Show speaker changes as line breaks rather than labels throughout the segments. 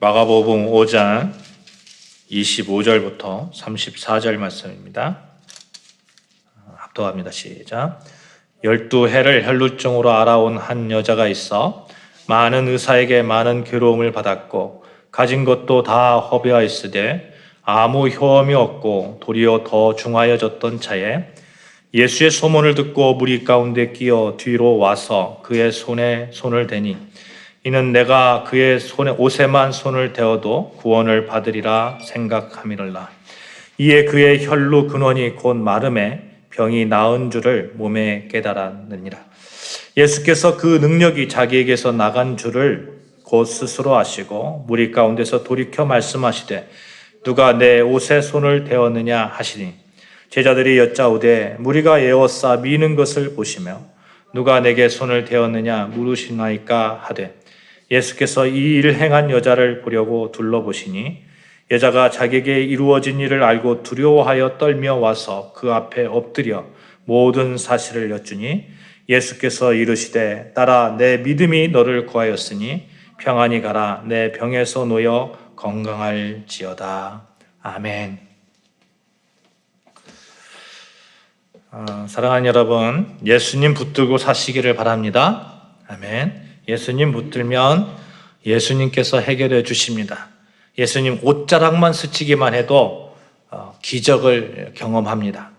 마가복음 5장 25절부터 34절 말씀입니다. 합독합니다. 시작. 12해를 혈루증으로 알아온 한 여자가 있어 많은 의사에게 많은 괴로움을 받았고 가진 것도 다 허비하였으되 아무 효험이 없고 도리어 더 중하여졌던 차에 예수의 소문을 듣고 무리 가운데 끼어 뒤로 와서 그의 손에 손을 대니 이는 내가 그의 옷에만 손을 대어도 구원을 받으리라 생각함이라. 이에 그의 혈루 근원이 곧 마름에 병이 나은 줄을 몸에 깨달았느니라. 예수께서 그 능력이 자기에게서 나간 줄을 곧 스스로 아시고 무리 가운데서 돌이켜 말씀하시되 누가 내 옷에 손을 대었느냐 하시니 제자들이 여짜오되 무리가 에워싸 미는 것을 보시며 누가 내게 손을 대었느냐 물으시나이까 하되 예수께서 이 일을 행한 여자를 보려고 둘러보시니 여자가 자기에게 이루어진 일을 알고 두려워하여 떨며 와서 그 앞에 엎드려 모든 사실을 여쭈니 예수께서 이르시되 딸아 내 믿음이 너를 구하였으니 평안히 가라 내 병에서 놓여 건강할지어다. 아멘. 사랑하는 여러분, 예수님 붙들고 사시기를 바랍니다. 아멘. 예수님 붙들면 예수님께서 해결해 주십니다. 예수님 옷자락만 스치기만 해도 기적을 경험합니다.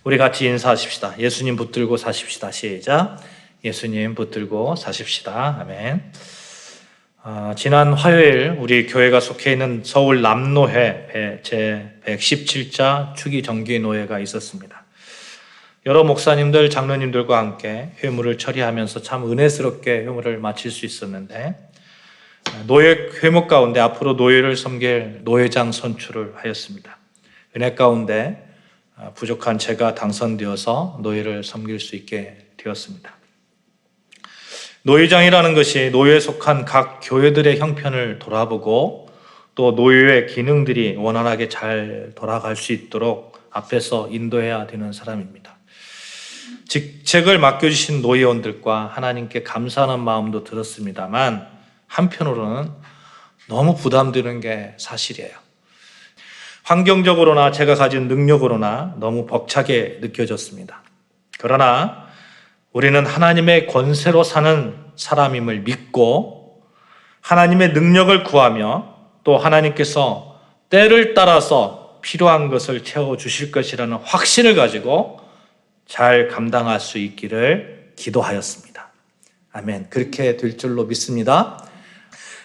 우리 같이 인사하십시다. 예수님 붙들고 사십시다. 시작. 예수님 붙들고 사십시다. 아멘. 지난 화요일 우리 교회가 속해 있는 서울 남노회 제 117자 추기정기노회가 있었습니다. 여러 목사님들, 장로님들과 함께 회무를 처리하면서 참 은혜스럽게 회무를 마칠 수 있었는데 노예 회무 가운데 앞으로 노예를 섬길 노회장 선출을 하였습니다. 은혜 가운데 부족한 제가 당선되어서 노예를 섬길 수 있게 되었습니다. 노회장이라는 것이 노예에 속한 각 교회들의 형편을 돌아보고 또 노예의 기능들이 원활하게 잘 돌아갈 수 있도록 앞에서 인도해야 되는 사람입니다. 직책을 맡겨주신 노예원들과 하나님께 감사하는 마음도 들었습니다만 한편으로는 너무 부담되는 게 사실이에요. 환경적으로나 제가 가진 능력으로나 너무 벅차게 느껴졌습니다. 그러나 우리는 하나님의 권세로 사는 사람임을 믿고 하나님의 능력을 구하며 또 하나님께서 때를 따라서 필요한 것을 채워주실 것이라는 확신을 가지고 잘 감당할 수 있기를 기도하였습니다. 아멘. 그렇게 될 줄로 믿습니다.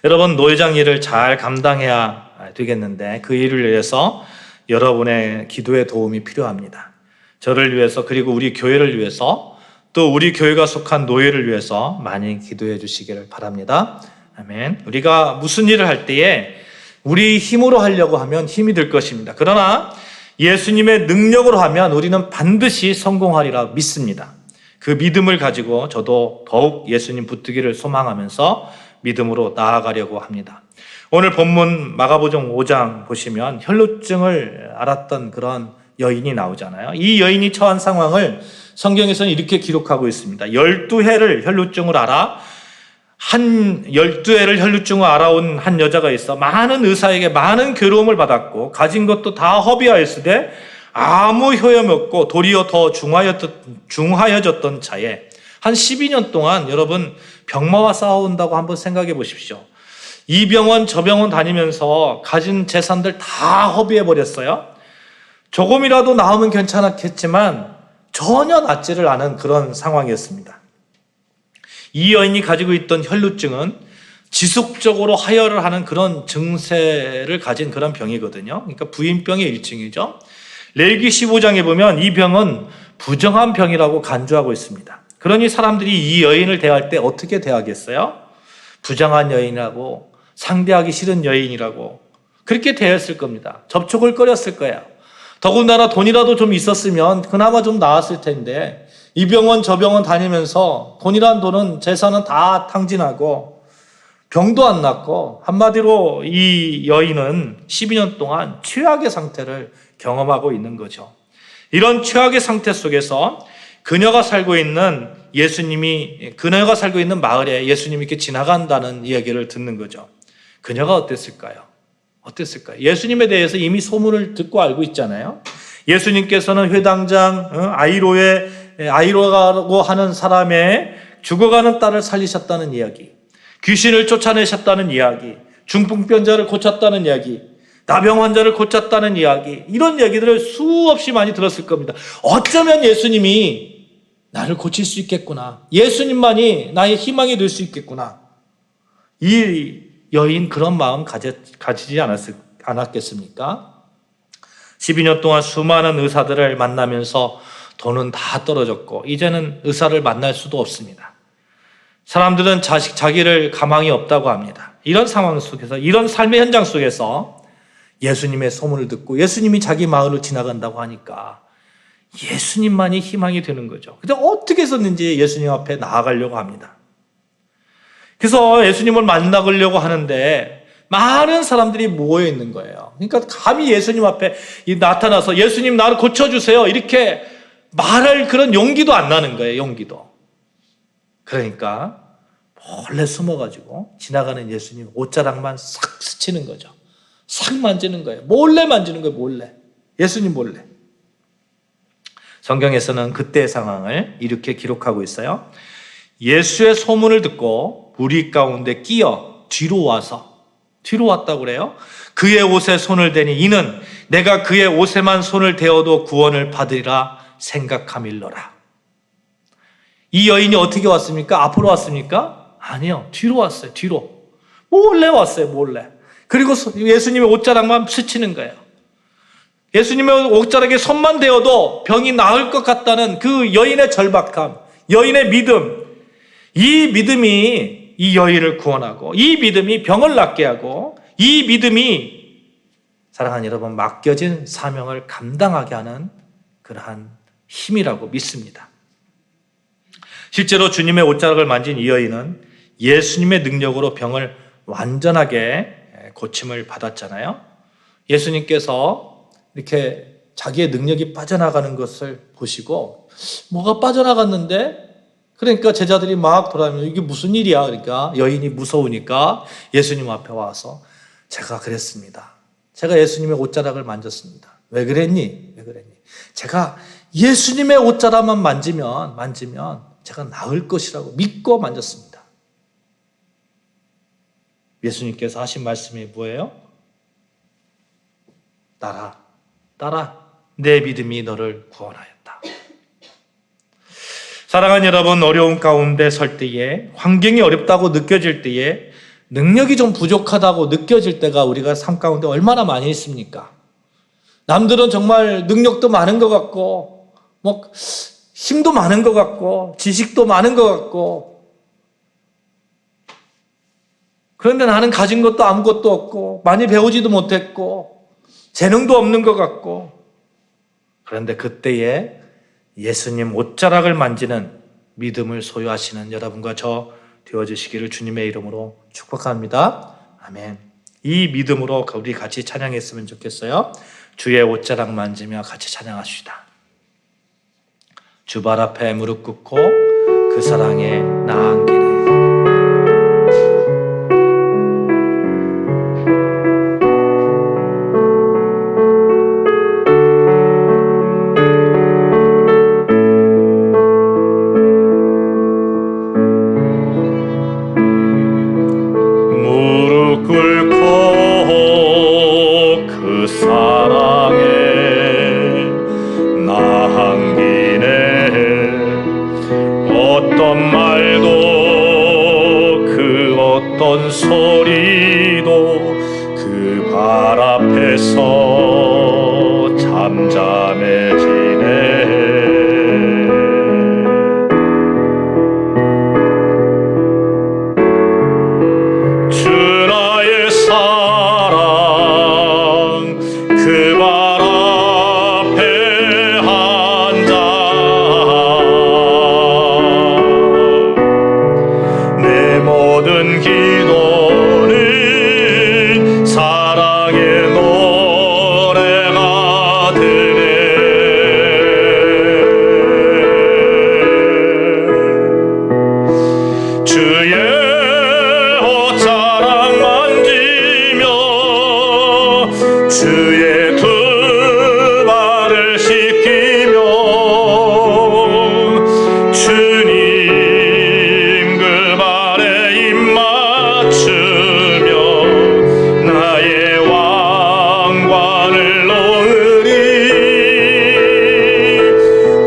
여러분, 노회장 일을 잘 감당해야 되겠는데 그 일을 위해서 여러분의 기도의 도움이 필요합니다. 저를 위해서 그리고 우리 교회를 위해서 또 우리 교회가 속한 노예를 위해서 많이 기도해 주시기를 바랍니다. 아멘. 우리가 무슨 일을 할 때에 우리 힘으로 하려고 하면 힘이 들 것입니다. 그러나 예수님의 능력으로 하면 우리는 반드시 성공하리라 믿습니다. 그 믿음을 가지고 저도 더욱 예수님 붙들기를 소망하면서 믿음으로 나아가려고 합니다. 오늘 본문 마가복음 5장 보시면 혈루증을 앓았던 그런 여인이 나오잖아요. 이 여인이 처한 상황을 성경에서는 이렇게 기록하고 있습니다. 12해를 혈루증을 앓아 12해를 혈루증을 앓아온 한 여자가 있어 많은 의사에게 많은 괴로움을 받았고 가진 것도 다 허비하였으되 아무 효험이 없고 도리어 더 중하여졌던 차에 한 12년 동안 여러분 병마와 싸워온다고 한번 생각해 보십시오. 이 병원 저 병원 다니면서 가진 재산들 다 허비해 버렸어요. 조금이라도 나으면 괜찮았겠지만 전혀 낫지를 않은 그런 상황이었습니다. 이 여인이 가지고 있던 혈루증은 지속적으로 하혈을 하는 그런 증세를 가진 그런 병이거든요. 그러니까 부인병의 일종이죠. 레위기 15장에 보면 이 병은 부정한 병이라고 간주하고 있습니다. 그러니 사람들이 이 여인을 대할 때 어떻게 대하겠어요? 부정한 여인이라고, 상대하기 싫은 여인이라고 그렇게 대했을 겁니다. 접촉을 꺼렸을 거예요. 더군다나 돈이라도 좀 있었으면 그나마 좀 나았을 텐데 이 병원 저 병원 다니면서 돈이란 돈은 재산은 다 탕진하고 병도 안 낫고 한마디로 이 여인은 12년 동안 최악의 상태를 경험하고 있는 거죠. 이런 최악의 상태 속에서 그녀가 살고 있는 마을에 예수님이 이렇게 지나간다는 이야기를 듣는 거죠. 그녀가 어땠을까요? 어땠을까요? 예수님에 대해서 이미 소문을 듣고 알고 있잖아요. 예수님께서는 회당장 아이로라고 하는 사람의 죽어가는 딸을 살리셨다는 이야기, 귀신을 쫓아내셨다는 이야기, 중풍병자를 고쳤다는 이야기, 나병 환자를 고쳤다는 이야기, 이런 이야기들을 수없이 많이 들었을 겁니다. 어쩌면 예수님이 나를 고칠 수 있겠구나, 예수님만이 나의 희망이 될 수 있겠구나, 이 여인 그런 마음 가지지 않았겠습니까? 12년 동안 수많은 의사들을 만나면서 돈은 다 떨어졌고 이제는 의사를 만날 수도 없습니다. 사람들은 자기를 가망이 없다고 합니다. 이런 상황 속에서, 이런 삶의 현장 속에서 예수님의 소문을 듣고 예수님이 자기 마을을 지나간다고 하니까 예수님만이 희망이 되는 거죠. 근데 어떻게 해서든지 예수님 앞에 나아가려고 합니다. 그래서 예수님을 만나려고 하는데 많은 사람들이 모여 있는 거예요. 그러니까 감히 예수님 앞에 나타나서 예수님 나를 고쳐주세요 이렇게 말할 그런 용기도 안 나는 거예요. 용기도. 그러니까 몰래 숨어가지고 지나가는 예수님 옷자락만 싹 스치는 거죠. 싹 만지는 거예요. 몰래 만지는 거예요. 몰래. 예수님 몰래. 성경에서는 그때의 상황을 이렇게 기록하고 있어요. 예수의 소문을 듣고 무리 가운데 끼어 뒤로 왔다고 그래요. 그의 옷에 손을 대니 이는 내가 그의 옷에만 손을 대어도 구원을 받으리라 생각함일러라. 이 여인이 어떻게 왔습니까? 앞으로 왔습니까? 아니요. 뒤로 왔어요. 뒤로. 몰래 왔어요. 몰래. 그리고 예수님의 옷자락만 스치는 거예요. 예수님의 옷자락에 손만 대어도 병이 나을 것 같다는 그 여인의 절박함, 여인의 믿음, 이 믿음이 이 여인을 구원하고 이 믿음이 병을 낫게 하고 이 믿음이 사랑하는 여러분 맡겨진 사명을 감당하게 하는 그러한 힘이라고 믿습니다. 실제로 주님의 옷자락을 만진 이 여인은 예수님의 능력으로 병을 완전하게 고침을 받았잖아요. 예수님께서 이렇게 자기의 능력이 빠져나가는 것을 보시고 뭐가 빠져나갔는데 그러니까 제자들이 막 돌아다니면서 이게 무슨 일이야? 그러니까 여인이 무서우니까 예수님 앞에 와서 제가 그랬습니다. 제가 예수님의 옷자락을 만졌습니다. 왜 그랬니? 제가 예수님의 옷자락만 만지면 제가 나을 것이라고 믿고 만졌습니다. 예수님께서 하신 말씀이 뭐예요? 따라 내 믿음이 너를 구원하였다. 사랑하는 여러분, 어려운 가운데 설 때에, 환경이 어렵다고 느껴질 때에, 능력이 좀 부족하다고 느껴질 때가 우리가 삶 가운데 얼마나 많이 있습니까? 남들은 정말 능력도 많은 것 같고 힘도 많은 것 같고 지식도 많은 것 같고, 그런데 나는 가진 것도 아무것도 없고 많이 배우지도 못했고 재능도 없는 것 같고, 그런데 그때에 예수님 옷자락을 만지는 믿음을 소유하시는 여러분과 저 되어주시기를 주님의 이름으로 축복합니다. 아멘. 이 믿음으로 우리 같이 찬양했으면 좋겠어요. 주의 옷자락 만지며 같이 찬양합시다. 주 발 앞에 무릎 꿇고 그 사랑에 나아가기를.
사랑의 노래가 되네.
주의 두 발을 씻기며 주님 그 발에 입 맞추며 나의 왕관을 놓으리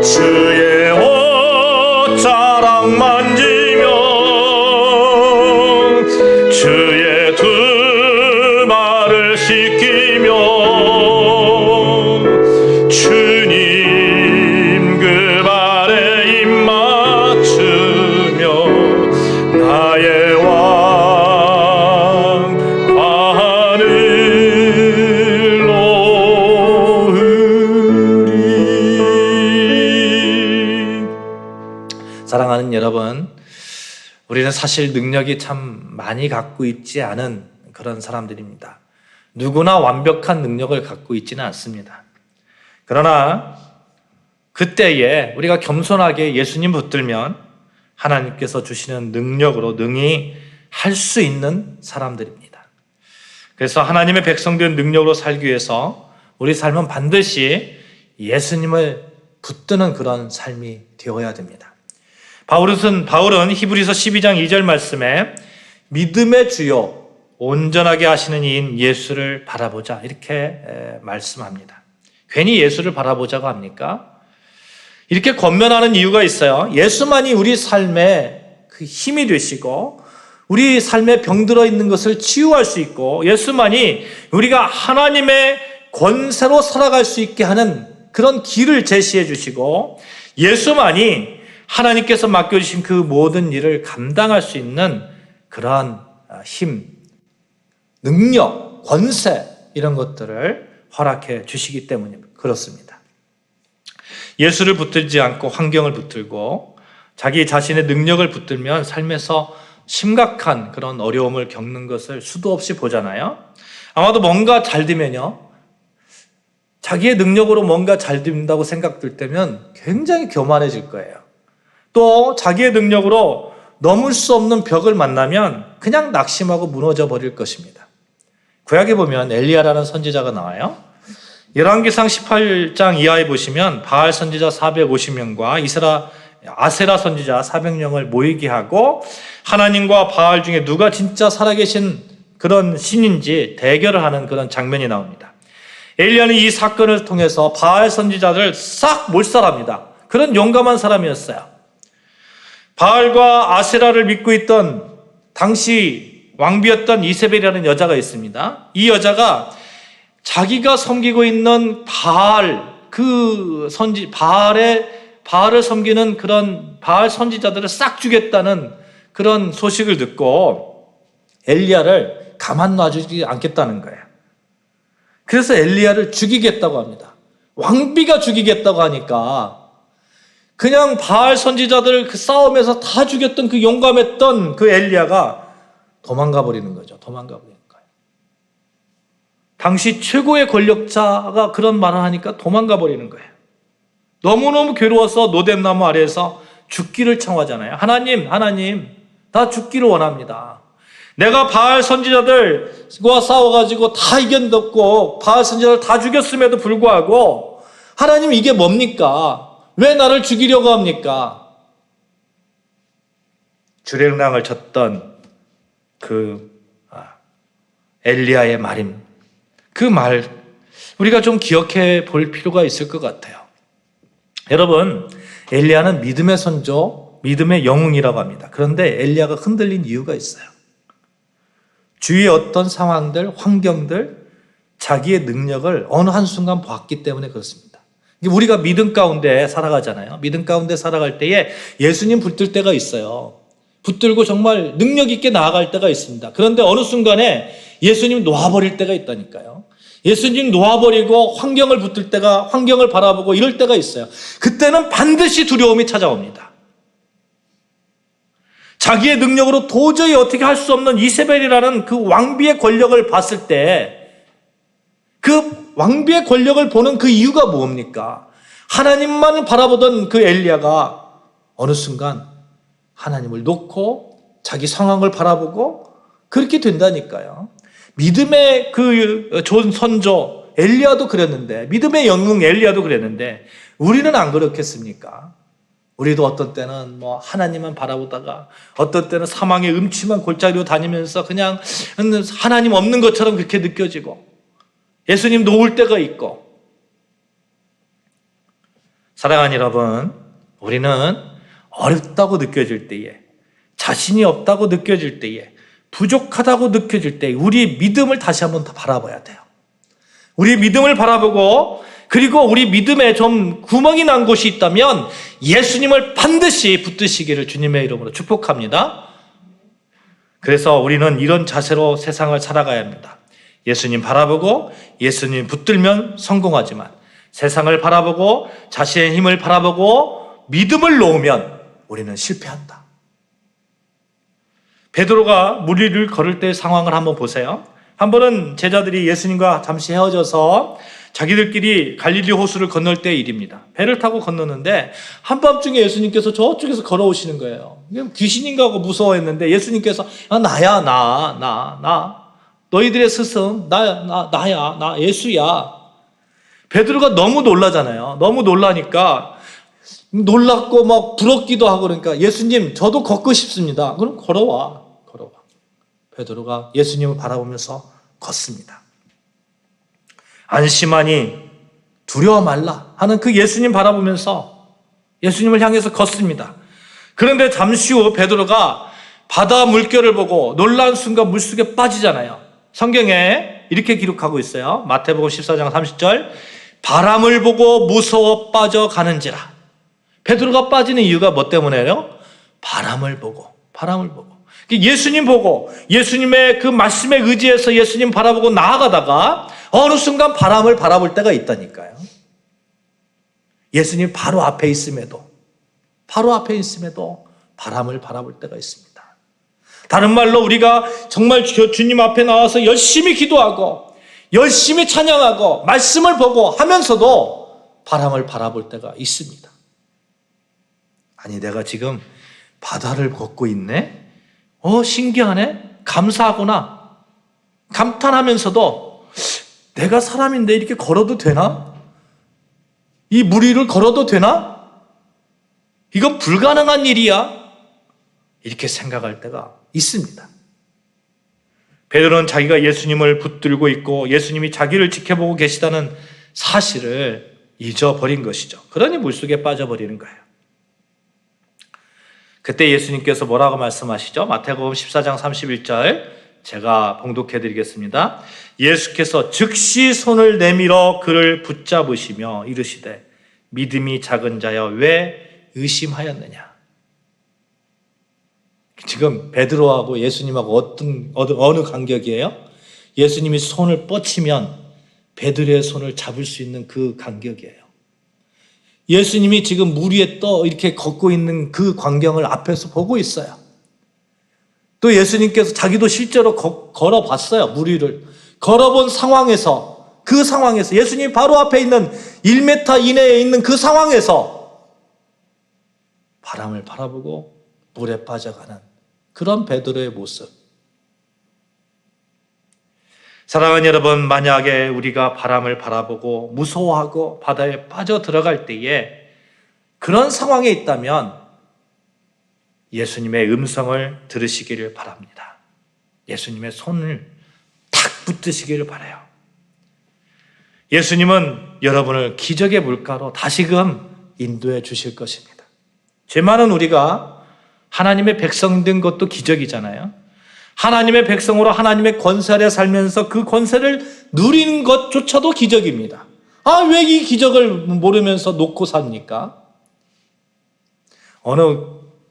주의 옷자락 만지며 주의 두 발을 씻기며 주님 그 발에 입 맞추며 나의 왕관을 놓으리. 사랑하는 여러분, 우리는 사실 능력이 참 많이 갖고 있지 않은 그런 사람들입니다. 누구나 완벽한 능력을 갖고 있지는 않습니다. 그러나 그때에 우리가 겸손하게 예수님 붙들면 하나님께서 주시는 능력으로 능히 할 수 있는 사람들입니다. 그래서 하나님의 백성된 능력으로 살기 위해서 우리 삶은 반드시 예수님을 붙드는 그런 삶이 되어야 됩니다. 바울은 히브리서 12장 2절 말씀에 믿음의 주요 온전하게 하시는 이인 예수를 바라보자 이렇게 말씀합니다. 괜히 예수를 바라보자고 합니까? 이렇게 권면하는 이유가 있어요. 예수만이 우리 삶의 그 힘이 되시고 우리 삶에 병들어 있는 것을 치유할 수 있고 예수만이 우리가 하나님의 권세로 살아갈 수 있게 하는 그런 길을 제시해 주시고 예수만이 하나님께서 맡겨주신 그 모든 일을 감당할 수 있는 그러한 힘, 능력, 권세 이런 것들을 허락해 주시기 때문에 그렇습니다. 예수를 붙들지 않고 환경을 붙들고 자기 자신의 능력을 붙들면 삶에서 심각한 그런 어려움을 겪는 것을 수도 없이 보잖아요. 아마도 뭔가 잘 되면요, 자기의 능력으로 뭔가 잘 된다고 생각될 때면 굉장히 교만해질 거예요. 또 자기의 능력으로 넘을 수 없는 벽을 만나면 그냥 낙심하고 무너져 버릴 것입니다. 구약에 보면 엘리야라는 선지자가 나와요. 열왕기상 18장 이하에 보시면 바알 선지자 450명과 아세라 선지자 400명을 모이게 하고 하나님과 바알 중에 누가 진짜 살아계신 그런 신인지 대결을 하는 그런 장면이 나옵니다. 엘리야는 이 사건을 통해서 바알 선지자를 싹 몰살합니다. 그런 용감한 사람이었어요. 바알과 아세라를 믿고 있던 당시 왕비였던 이세벨이라는 여자가 있습니다. 이 여자가 자기가 섬기고 있는 바알을 섬기는 그런 바알 선지자들을 싹 죽였다는 그런 소식을 듣고 엘리야를 가만 놔주지 않겠다는 거예요. 그래서 엘리야를 죽이겠다고 합니다. 왕비가 죽이겠다고 하니까 그냥 바알 선지자들 그 싸움에서 다 죽였던 그 용감했던 그 엘리야가 도망가 버리는 거죠. 도망가 버리는 거예요. 당시 최고의 권력자가 그런 말을 하니까 도망가 버리는 거예요. 너무너무 괴로워서 노뎀나무 아래에서 죽기를 청하잖아요. 하나님, 나 죽기를 원합니다. 내가 바알 선지자들과 싸워가지고 다 이겼고 바알 선지자들 다 죽였음에도 불구하고 하나님 이게 뭡니까? 왜 나를 죽이려고 합니까? 주랭랑을 쳤던 엘리야의 말임. 그 말 우리가 좀 기억해 볼 필요가 있을 것 같아요. 여러분, 엘리야는 믿음의 선조, 믿음의 영웅이라고 합니다. 그런데 엘리야가 흔들린 이유가 있어요. 주위의 어떤 상황들, 환경들, 자기의 능력을 어느 한순간 봤기 때문에 그렇습니다. 우리가 믿음 가운데 살아가잖아요. 믿음 가운데 살아갈 때에 예수님 붙들 때가 있어요. 붙들고 정말 능력 있게 나아갈 때가 있습니다. 그런데 어느 순간에 예수님 놓아버릴 때가 있다니까요. 예수님 놓아버리고 환경을 붙들 때가, 환경을 바라보고 이럴 때가 있어요. 그때는 반드시 두려움이 찾아옵니다. 자기의 능력으로 도저히 어떻게 할 수 없는 이세벨이라는 그 왕비의 권력을 봤을 때 그 왕비의 권력을 보는 그 이유가 뭡니까? 하나님만 바라보던 그 엘리야가 어느 순간 하나님을 놓고 자기 상황을 바라보고 그렇게 된다니까요. 믿음의 그 좋은 선조, 엘리야도 그랬는데, 믿음의 영웅 엘리야도 그랬는데 우리는 안 그렇겠습니까? 우리도 어떤 때는 하나님만 바라보다가 어떤 때는 사망의 음침한 골짜기로 다니면서 그냥 하나님 없는 것처럼 그렇게 느껴지고 예수님 놓을 때가 있고. 사랑하는 여러분, 우리는 어렵다고 느껴질 때에, 자신이 없다고 느껴질 때에, 부족하다고 느껴질 때에 우리의 믿음을 다시 한번 더 바라봐야 돼요. 우리 믿음을 바라보고, 그리고 우리 믿음에 좀 구멍이 난 곳이 있다면 예수님을 반드시 붙드시기를 주님의 이름으로 축복합니다. 그래서 우리는 이런 자세로 세상을 살아가야 합니다. 예수님 바라보고 예수님 붙들면 성공하지만, 세상을 바라보고 자신의 힘을 바라보고 믿음을 놓으면 우리는 실패한다. 베드로가 물 위를 걸을 때의 상황을 한번 보세요. 한 번은 제자들이 예수님과 잠시 헤어져서 자기들끼리 갈릴리 호수를 건널 때의 일입니다. 배를 타고 건너는데 한밤중에 예수님께서 저쪽에서 걸어오시는 거예요. 귀신인가 하고 무서워했는데 예수님께서 나야, 나 너희들의 스승 나야, 나 예수야. 베드로가 너무 놀라잖아요. 너무 놀라니까 놀랍고 막 부럽기도 하고, 그러니까 예수님 저도 걷고 싶습니다. 그럼 걸어와. 베드로가 예수님을 바라보면서 걷습니다. 안심하니 두려워 말라 하는 그 예수님 바라보면서 예수님을 향해서 걷습니다. 그런데 잠시 후 베드로가 바다 물결을 보고 놀라운 순간 물속에 빠지잖아요. 성경에 이렇게 기록하고 있어요. 마태복음 14장 30절, 바람을 보고 무서워 빠져가는지라. 베드로가 빠지는 이유가 뭐 때문에요? 바람을 보고. 예수님 보고 예수님의 그 말씀에 의지해서 예수님 바라보고 나아가다가 어느 순간 바람을 바라볼 때가 있다니까요. 예수님 바로 앞에 있음에도 바람을 바라볼 때가 있습니다. 다른 말로 우리가 정말 주님 앞에 나와서 열심히 기도하고 열심히 찬양하고 말씀을 보고 하면서도 바람을 바라볼 때가 있습니다. 아니, 내가 지금 바다를 걷고 있네? 신기하네? 감사하구나. 감탄하면서도 내가 사람인데 이렇게 걸어도 되나? 이 물 위를 걸어도 되나? 이건 불가능한 일이야. 이렇게 생각할 때가 있습니다. 베드로는 자기가 예수님을 붙들고 있고 예수님이 자기를 지켜보고 계시다는 사실을 잊어버린 것이죠. 그러니 물속에 빠져버리는 거예요. 그때 예수님께서 뭐라고 말씀하시죠? 마태복음 14장 31절 제가 봉독해 드리겠습니다. 예수께서 즉시 손을 내밀어 그를 붙잡으시며 이르시되 믿음이 작은 자여 왜 의심하였느냐. 지금 베드로하고 예수님하고 어느 간격이에요? 예수님이 손을 뻗치면 베드로의 손을 잡을 수 있는 그 간격이에요. 예수님이 지금 물 위에 이렇게 걷고 있는 그 광경을 앞에서 보고 있어요. 또 예수님께서 자기도 실제로 걸어봤어요. 물 위를 걸어본 상황에서, 그 상황에서 예수님이 바로 앞에 있는 1m 이내에 있는 그 상황에서 바람을 바라보고 물에 빠져가는 그런 베드로의 모습. 사랑하는 여러분, 만약에 우리가 바람을 바라보고 무서워하고 바다에 빠져 들어갈 때에 그런 상황에 있다면 예수님의 음성을 들으시기를 바랍니다. 예수님의 손을 탁 붙드시기를 바라요. 예수님은 여러분을 기적의 물가로 다시금 인도해 주실 것입니다. 죄 많은 우리가 하나님의 백성 된 것도 기적이잖아요. 하나님의 백성으로 하나님의 권세 아래 살면서 그 권세를 누리는 것조차도 기적입니다. 왜 이 기적을 모르면서 놓고 삽니까?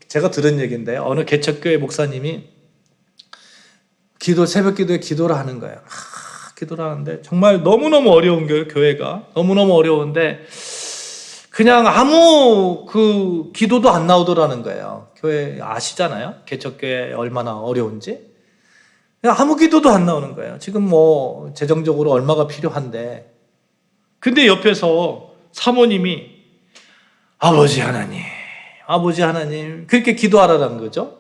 제가 들은 얘기인데요. 어느 개척교회 목사님이 새벽 기도에 기도를 하는 거예요. 기도를 하는데 정말 너무너무 어려운 거예요. 교회가 너무너무 어려운데 그냥 아무 기도도 안 나오더라는 거예요. 교회 아시잖아요. 개척교회 얼마나 어려운지. 그냥 아무 기도도 안 나오는 거예요. 지금 재정적으로 얼마가 필요한데. 근데 옆에서 사모님이 아버지 하나님 그렇게 기도하라는 거죠.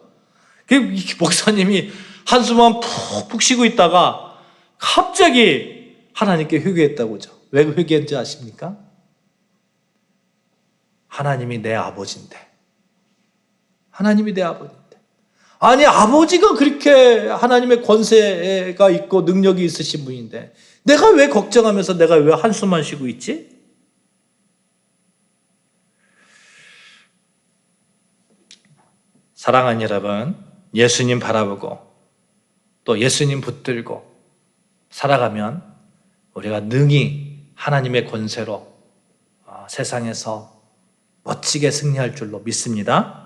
목사님이 한숨만 푹푹 쉬고 있다가 갑자기 하나님께 회개했다고 하죠. 왜 회개했는지 아십니까? 하나님이 내 아버지인데. 하나님이 내 아버지인데. 아니, 아버지가 그렇게 하나님의 권세가 있고 능력이 있으신 분인데 내가 왜 걱정하면서 내가 왜 한숨만 쉬고 있지? 사랑하는 여러분, 예수님 바라보고 또 예수님 붙들고 살아가면 우리가 능히 하나님의 권세로 세상에서 멋지게 승리할 줄로 믿습니다.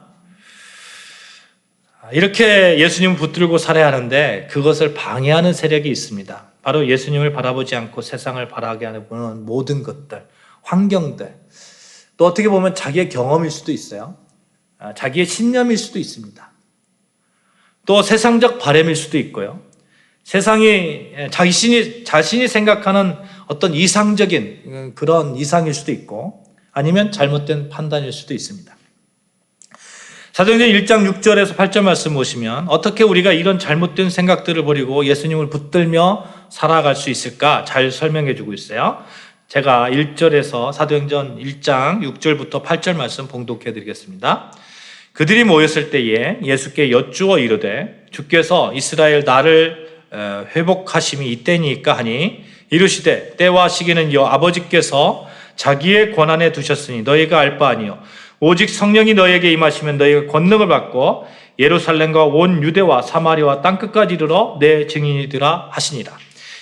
이렇게 예수님을 붙들고 살아야 하는데 그것을 방해하는 세력이 있습니다. 바로 예수님을 바라보지 않고 세상을 바라게 하는 모든 것들, 환경들, 또 어떻게 보면 자기의 경험일 수도 있어요. 자기의 신념일 수도 있습니다. 또 세상적 바람일 수도 있고요. 세상이 자신이 생각하는 어떤 이상적인 그런 이상일 수도 있고 아니면 잘못된 판단일 수도 있습니다. 사도행전 1장 6절에서 8절 말씀 보시면 어떻게 우리가 이런 잘못된 생각들을 버리고 예수님을 붙들며 살아갈 수 있을까 잘 설명해 주고 있어요. 제가 1절에서 사도행전 1장 6절부터 8절 말씀 봉독해 드리겠습니다. 그들이 모였을 때에 예수께 여쭈어 이르되 주께서 이스라엘 나를 회복하심이 이때니까 하니 이르시되 때와 시기는 여 아버지께서 자기의 권한에 두셨으니 너희가 알 바 아니요 오직 성령이 너희에게 임하시면 너희가 권능을 받고 예루살렘과 온 유대와 사마리아와 땅끝까지 이르러 내 증인이 되라 하시니라.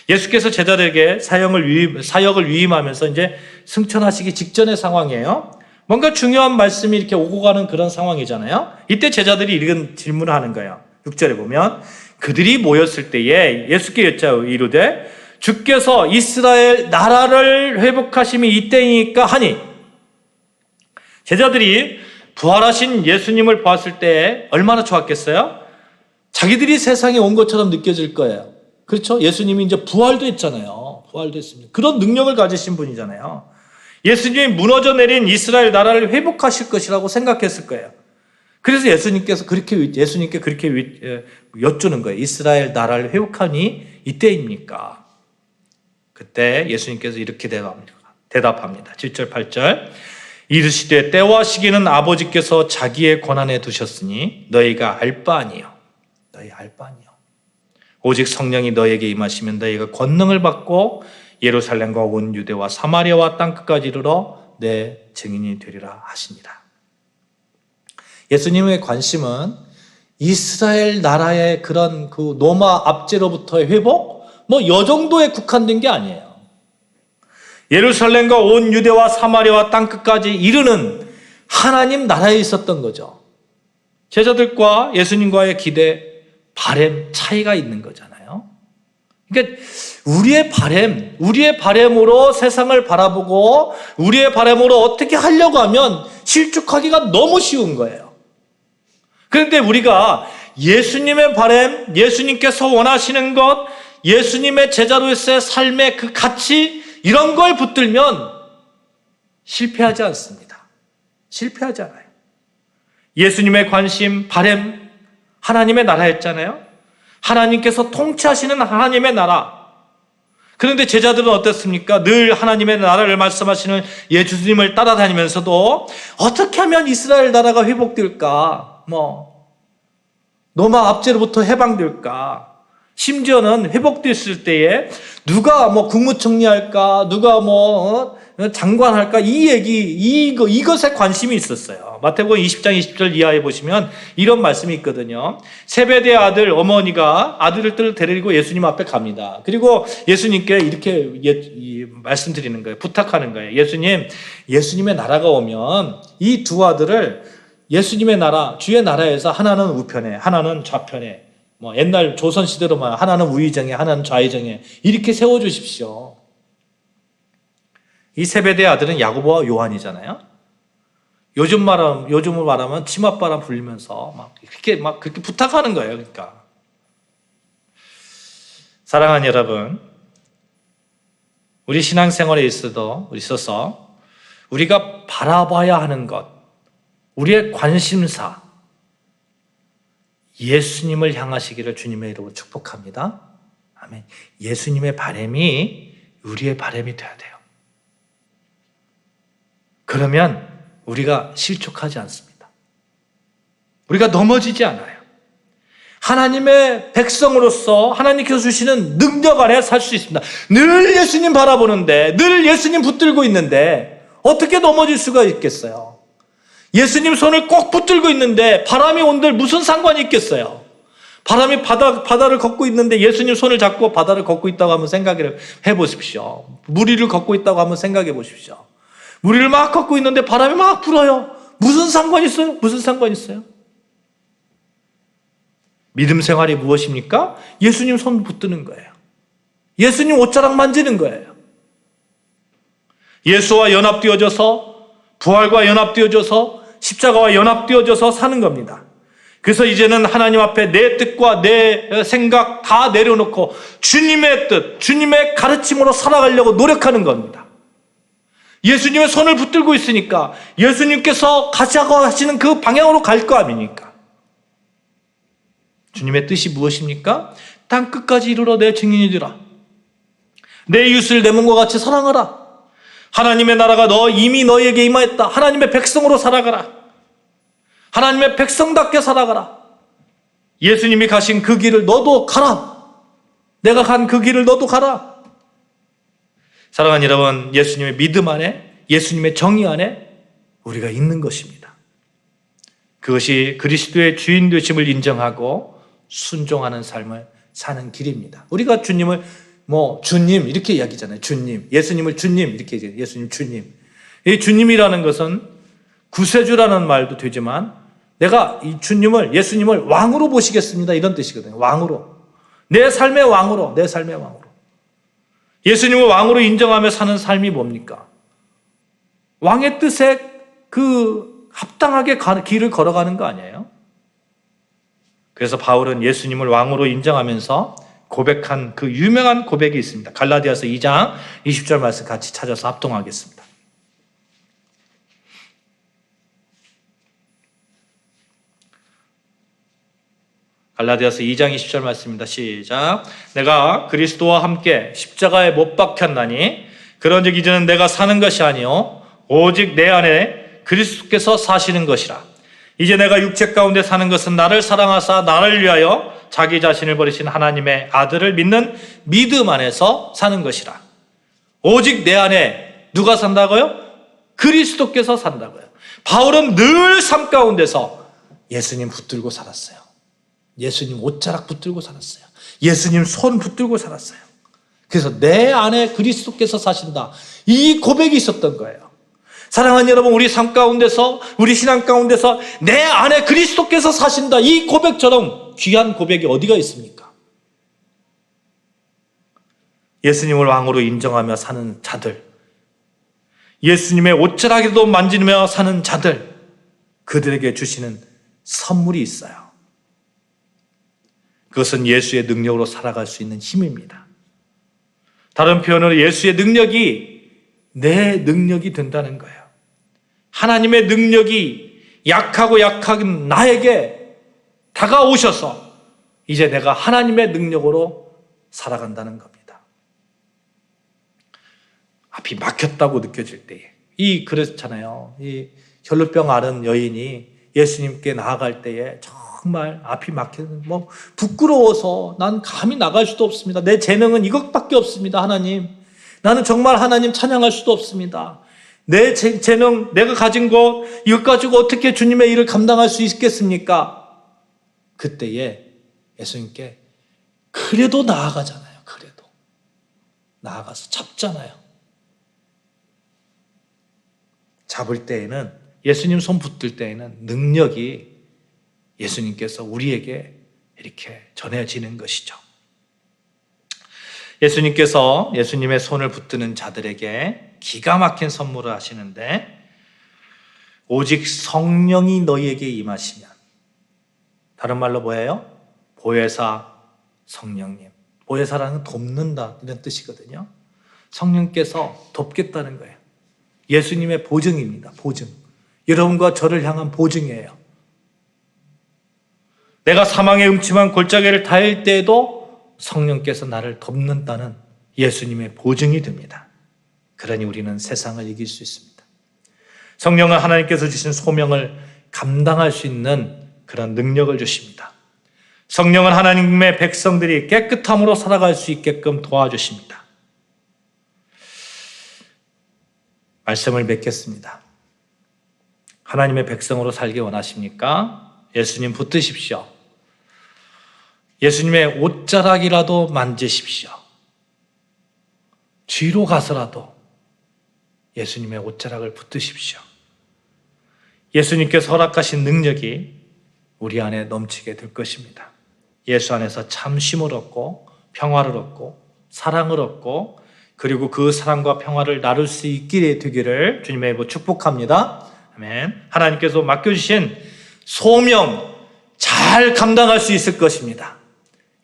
예수께서 제자들에게 사역을 위임하면서 이제 승천하시기 직전의 상황이에요. 뭔가 중요한 말씀이 이렇게 오고 가는 그런 상황이잖아요. 이때 제자들이 이런 질문을 하는 거예요. 6절에 보면 그들이 모였을 때에 예수께 여짜오 이르되 주께서 이스라엘 나라를 회복하심이 이때이니까 하니 제자들이 부활하신 예수님을 보았을 때 얼마나 좋았겠어요? 자기들이 세상에 온 것처럼 느껴질 거예요. 그렇죠? 예수님이 이제 부활도 했잖아요. 부활도 했습니다. 그런 능력을 가지신 분이잖아요. 예수님이 무너져 내린 이스라엘 나라를 회복하실 것이라고 생각했을 거예요. 그래서 예수님께 그렇게 여쭈는 거예요. 이스라엘 나라를 회복하니 이때입니까? 그때 예수님께서 이렇게 대답합니다. 7절 8절 이르시되 때와 시기는 아버지께서 자기의 권한에 두셨으니 너희가 알 바 아니요. 너희 알 바 아니요. 오직 성령이 너희에게 임하시면 너희가 권능을 받고 예루살렘과 온 유대와 사마리아와 땅끝까지 이르러 내 증인이 되리라 하시니라. 예수님의 관심은 이스라엘 나라의 그런 그 로마 압제로부터의 회복, 이 정도에 국한된 게 아니에요. 예루살렘과 온 유대와 사마리아와 땅끝까지 이르는 하나님 나라에 있었던 거죠. 제자들과 예수님과의 기대, 바램 차이가 있는 거잖아요. 그러니까 우리의 바램으로 세상을 바라보고 우리의 바램으로 어떻게 하려고 하면 실족하기가 너무 쉬운 거예요. 그런데 우리가 예수님의 바램, 예수님께서 원하시는 것, 예수님의 제자로서의 삶의 그 가치 이런 걸 붙들면 실패하지 않습니다. 실패하지 않아요. 예수님의 관심, 바램, 하나님의 나라였잖아요. 하나님께서 통치하시는 하나님의 나라. 그런데 제자들은 어땠습니까? 늘 하나님의 나라를 말씀하시는 예수님을 따라다니면서도 어떻게 하면 이스라엘 나라가 회복될까? 로마 압제로부터 해방될까? 심지어는 회복됐을 때에 누가 국무총리할까? 누가 장관할까? 이것에 관심이 있었어요. 마태복음 20장 20절 이하에 보시면 이런 말씀이 있거든요. 세베대 아들 어머니가 아들을 데리고 예수님 앞에 갑니다. 그리고 예수님께 이렇게 말씀드리는 거예요. 부탁하는 거예요. 예수님의 나라가 오면 이 두 아들을 예수님의 나라, 주의 나라에서 하나는 우편에, 하나는 좌편에, 옛날 조선시대로 말하면 하나는 우의정에, 하나는 좌의정에 이렇게 세워주십시오. 이 세베대의 아들은 야고보와 요한이잖아요. 요즘으로 말하면 치맛바람 불리면서 그렇게 부탁하는 거예요. 그러니까. 사랑하는 여러분, 우리 신앙생활에 있어서 우리가 바라봐야 하는 것, 우리의 관심사, 예수님을 향하시기를 주님의 이름으로 축복합니다. 아멘. 예수님의 바람이 우리의 바람이 돼야 돼요. 그러면 우리가 실족하지 않습니다. 우리가 넘어지지 않아요. 하나님의 백성으로서 하나님께서 주시는 능력 안에 살 수 있습니다. 늘 예수님 바라보는데, 늘 예수님 붙들고 있는데 어떻게 넘어질 수가 있겠어요? 예수님 손을 꼭 붙들고 있는데 바람이 온들 무슨 상관이 있겠어요? 바람이 바다를 걷고 있는데 예수님 손을 잡고 바다를 걷고 있다고 한번 생각을 해보십시오. 물 위를 걷고 있다고 한번 생각해 보십시오. 물 위를 막 걷고 있는데 바람이 막 불어요. 무슨 상관이 있어요? 무슨 상관이 있어요? 믿음 생활이 무엇입니까? 예수님 손 붙드는 거예요. 예수님 옷자락 만지는 거예요. 예수와 연합되어져서, 부활과 연합되어져서, 십자가와 연합되어져서 사는 겁니다. 그래서 이제는 하나님 앞에 내 뜻과 내 생각 다 내려놓고 주님의 뜻, 주님의 가르침으로 살아가려고 노력하는 겁니다. 예수님의 손을 붙들고 있으니까 예수님께서 가자고 하시는 그 방향으로 갈 거 아닙니까? 주님의 뜻이 무엇입니까? 땅 끝까지 이르러 내 증인이 되라. 내 이웃을 내 몸과 같이 사랑하라. 하나님의 나라가 이미 너희에게 임하였다. 하나님의 백성으로 살아가라. 하나님의 백성답게 살아가라. 예수님이 가신 그 길을 너도 가라. 내가 간 그 길을 너도 가라. 사랑하는 여러분, 예수님의 믿음 안에, 예수님의 정의 안에 우리가 있는 것입니다. 그것이 그리스도의 주인 되심을 인정하고 순종하는 삶을 사는 길입니다. 우리가 주님을 주님 이렇게 이야기잖아요. 주님, 예수님을 주님 이렇게 얘기해요. 예수님 주님. 이 주님이라는 것은 구세주라는 말도 되지만 내가 이 주님을, 예수님을 왕으로 보시겠습니다 이런 뜻이거든요. 왕으로, 내 삶의 왕으로, 내 삶의 왕으로. 예수님을 왕으로 인정하며 사는 삶이 뭡니까? 왕의 뜻에 합당하게 길을 걸어가는 거 아니에요? 그래서 바울은 예수님을 왕으로 인정하면서 고백한 그 유명한 고백이 있습니다. 갈라디아서 2장 20절 말씀 같이 찾아서 합동하겠습니다. 갈라디아서 2장 20절 말씀입니다. 시작. 내가 그리스도와 함께 십자가에 못 박혔나니 그런즉 이제는 내가 사는 것이 아니요 오직 내 안에 그리스도께서 사시는 것이라. 이제 내가 육체 가운데 사는 것은 나를 사랑하사 나를 위하여 자기 자신을 버리신 하나님의 아들을 믿는 믿음 안에서 사는 것이라. 오직 내 안에 누가 산다고요? 그리스도께서 산다고요. 바울은 늘 삶 가운데서 예수님 붙들고 살았어요. 예수님 옷자락 붙들고 살았어요. 예수님 손 붙들고 살았어요. 그래서 내 안에 그리스도께서 사신다. 이 고백이 있었던 거예요. 사랑하는 여러분, 우리 삶 가운데서, 우리 신앙 가운데서 내 안에 그리스도께서 사신다. 이 고백처럼 귀한 고백이 어디가 있습니까? 예수님을 왕으로 인정하며 사는 자들, 예수님의 옷자락에도 만지며 사는 자들, 그들에게 주시는 선물이 있어요. 그것은 예수의 능력으로 살아갈 수 있는 힘입니다. 다른 표현으로 예수의 능력이 내 능력이 된다는 거예요. 하나님의 능력이 약하고 약한 나에게 다가오셔서 이제 내가 하나님의 능력으로 살아간다는 겁니다. 앞이 막혔다고 느껴질 때에, 그렇잖아요. 이 혈루병 앓은 여인이 예수님께 나아갈 때에 정말 앞이 막히는, 부끄러워서 난 감히 나갈 수도 없습니다. 내 재능은 이것밖에 없습니다. 하나님, 나는 정말 하나님 찬양할 수도 없습니다. 내 재능, 내가 가진 것, 이것 가지고 어떻게 주님의 일을 감당할 수 있겠습니까? 그때에 예수님께 그래도 나아가잖아요. 그래도 나아가서 잡잖아요. 잡을 때에는, 예수님 손 붙들 때에는 능력이 예수님께서 우리에게 이렇게 전해지는 것이죠. 예수님께서 예수님의 손을 붙드는 자들에게 기가 막힌 선물을 하시는데, 오직 성령이 너희에게 임하시면, 다른 말로 뭐예요? 보혜사 성령님. 보혜사라는 돕는다 이런 뜻이거든요. 성령께서 돕겠다는 거예요. 예수님의 보증입니다. 보증. 여러분과 저를 향한 보증이에요. 내가 사망의 음침한 골짜기를 닿을 때에도 성령께서 나를 돕는다는 예수님의 보증이 됩니다. 그러니 우리는 세상을 이길 수 있습니다. 성령은 하나님께서 주신 소명을 감당할 수 있는 그런 능력을 주십니다. 성령은 하나님의 백성들이 깨끗함으로 살아갈 수 있게끔 도와주십니다. 말씀을 맺겠습니다. 하나님의 백성으로 살기 원하십니까? 예수님 붙드십시오. 예수님의 옷자락이라도 만지십시오. 뒤로 가서라도 예수님의 옷자락을 붙드십시오. 예수님께서 허락하신 능력이 우리 안에 넘치게 될 것입니다. 예수 안에서 참 쉼을 얻고 평화를 얻고 사랑을 얻고 그리고 그 사랑과 평화를 나눌 수 있게 되기를 주님의 이름으로 축복합니다. 아멘. 하나님께서 맡겨주신 소명 잘 감당할 수 있을 것입니다.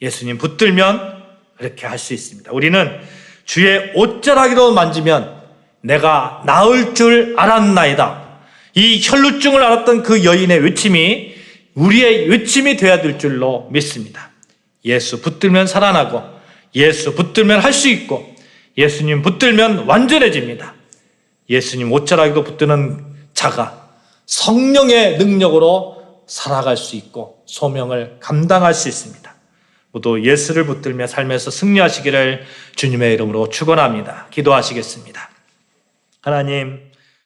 예수님 붙들면 그렇게 할 수 있습니다. 우리는 주의 옷자락이라도 만지면 내가 나을 줄 알았나이다. 이 혈루증을 앓았던 그 여인의 외침이 우리의 외침이 되어야 될 줄로 믿습니다. 예수 붙들면 살아나고 예수 붙들면 할 수 있고 예수님 붙들면 완전해집니다. 예수님 옷자락에도 붙드는 자가 성령의 능력으로 살아갈 수 있고 소명을 감당할 수 있습니다. 모두 예수를 붙들며 삶에서 승리하시기를 주님의 이름으로 축원합니다. 기도하시겠습니다. 하나님,